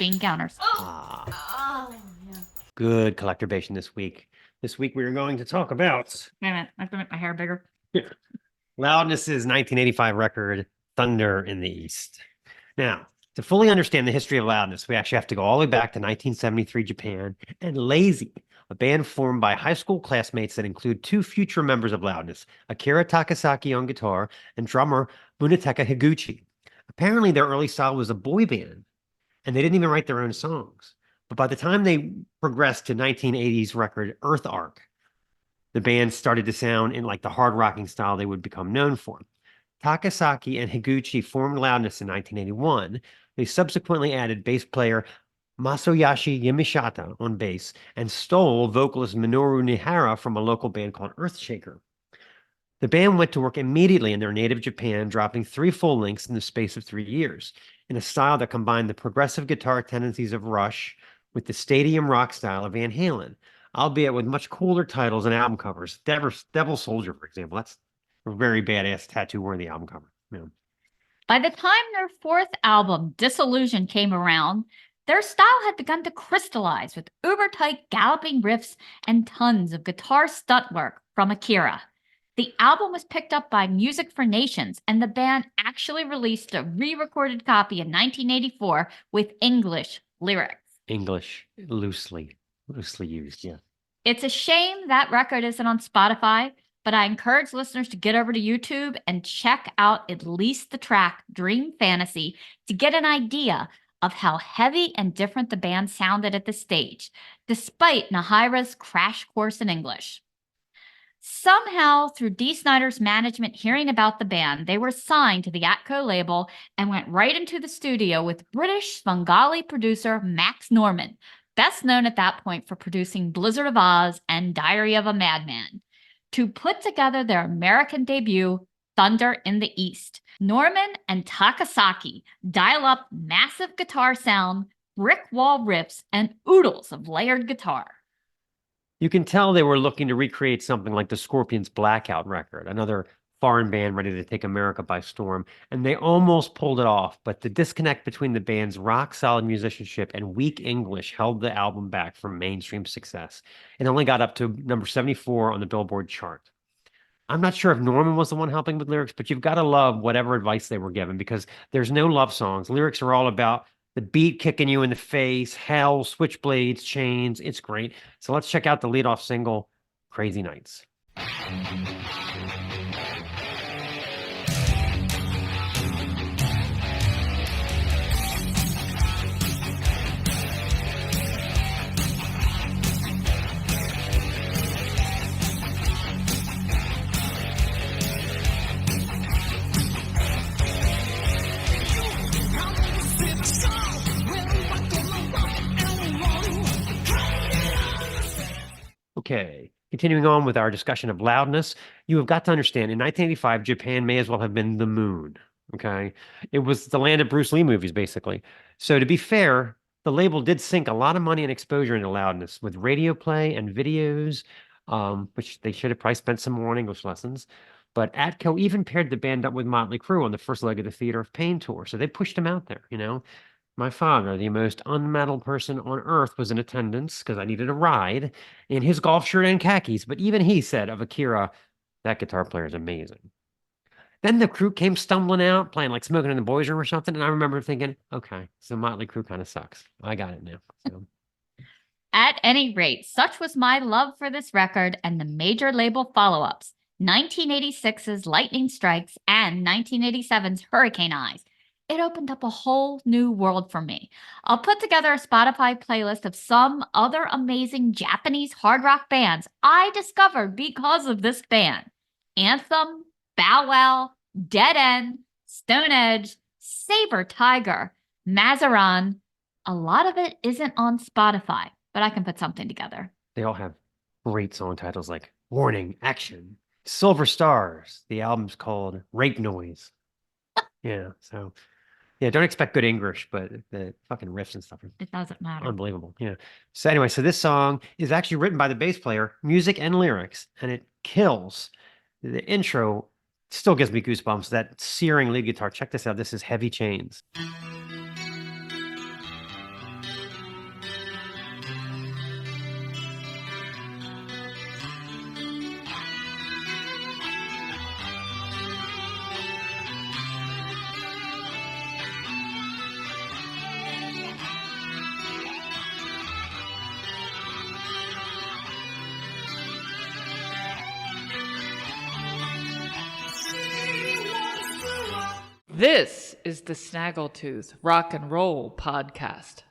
bean counters. Yeah. Good collecturbation this week. This week we are going to talk about... Wait a minute, I have to make my hair bigger. Loudness's 1985 record, Thunder in the East. Now, to fully understand the history of Loudness, we actually have to go all the way back to 1973 Japan and Lazy, a band formed by high school classmates that include two future members of Loudness, Akira Takasaki on guitar and drummer Munetaka Higuchi. Apparently, their early style was a boy band, and they didn't even write their own songs. But by the time they progressed to 1980s record Earth Arc, the band started to sound in like the hard rocking style they would become known for. Takasaki and Higuchi formed Loudness in 1981. They subsequently added bass player Masayoshi Yamashita on bass and stole vocalist Minoru Nihara from a local band called Earthshaker. The band went to work immediately in their native Japan, dropping 3 full lengths in the space of 3 years, in a style that combined the progressive guitar tendencies of Rush with the stadium rock style of Van Halen, albeit with much cooler titles and album covers. Devil Soldier, for example, that's a very badass tattoo-worthy album cover. Yeah. By the time their 4th album, Disillusion, came around, their style had begun to crystallize with uber-tight galloping riffs and tons of guitar stunt work from Akira. The album was picked up by Music for Nations, and the band actually released a re-recorded copy in 1984 with English lyrics. English, loosely used, yeah. It's a shame that record isn't on Spotify, but I encourage listeners to get over to YouTube and check out at least the track Dream Fantasy to get an idea of how heavy and different the band sounded at the stage, despite Nahira's crash course in English. Somehow, through Dee Snider's management hearing about the band, they were signed to the Atco label and went right into the studio with British Svengali producer Max Norman, best known at that point for producing Blizzard of Oz and Diary of a Madman, to put together their American debut, Thunder in the East. Norman and Takasaki dial up massive guitar sound, brick wall riffs, and oodles of layered guitar. You can tell they were looking to recreate something like the Scorpions' Blackout record, another foreign band ready to take America by storm, and they almost pulled it off, but the disconnect between the band's rock-solid musicianship and weak English held the album back from mainstream success. It only got up to number 74 on the Billboard chart. I'm not sure if Norman was the one helping with lyrics, but you've got to love whatever advice they were given because there's no love songs. Lyrics are all about the beat kicking you in the face, hell, switchblades, chains. It's great. So let's check out the leadoff single, Crazy Nights. Okay, continuing on with our discussion of Loudness, you have got to understand, in 1985, Japan may as well have been the moon, okay? It was the land of Bruce Lee movies, basically. So to be fair, the label did sink a lot of money and exposure into Loudness with radio play and videos, which they should have probably spent some more on English lessons. But Atco even paired the band up with Motley Crue on the first leg of the Theater of Pain tour. So they pushed them out there, you know? My father, the most unmetal person on earth, was in attendance because I needed a ride in his golf shirt and khakis. But even he said of Akira, that guitar player is amazing. Then the crew came stumbling out, playing like Smoking in the Boys Room or something. And I remember thinking, okay, so Motley Crue kind of sucks. I got it now. So. At any rate, such was my love for this record and the major label follow-ups, 1986's Lightning Strikes and 1987's Hurricane Eyes. It opened up a whole new world for me. I'll put together a Spotify playlist of some other amazing Japanese hard rock bands I discovered because of this band. Anthem, Bow Wow, Dead End, Stone Edge, Saber Tiger, Mazaran. A lot of it isn't on Spotify, but I can put something together. They all have great song titles like Warning, Action, Silver Stars. The album's called Rape Noise. Yeah, so... Yeah, don't expect good English, but the fucking riffs and stuff are it doesn't matter. Unbelievable. Yeah. So anyway, so this song is actually written by the bass player, music and lyrics, and it kills. The intro still gives me goosebumps. That searing lead guitar. Check this out. This is Heavy Chains. This is the Snaggletooth Rock and Roll Podcast.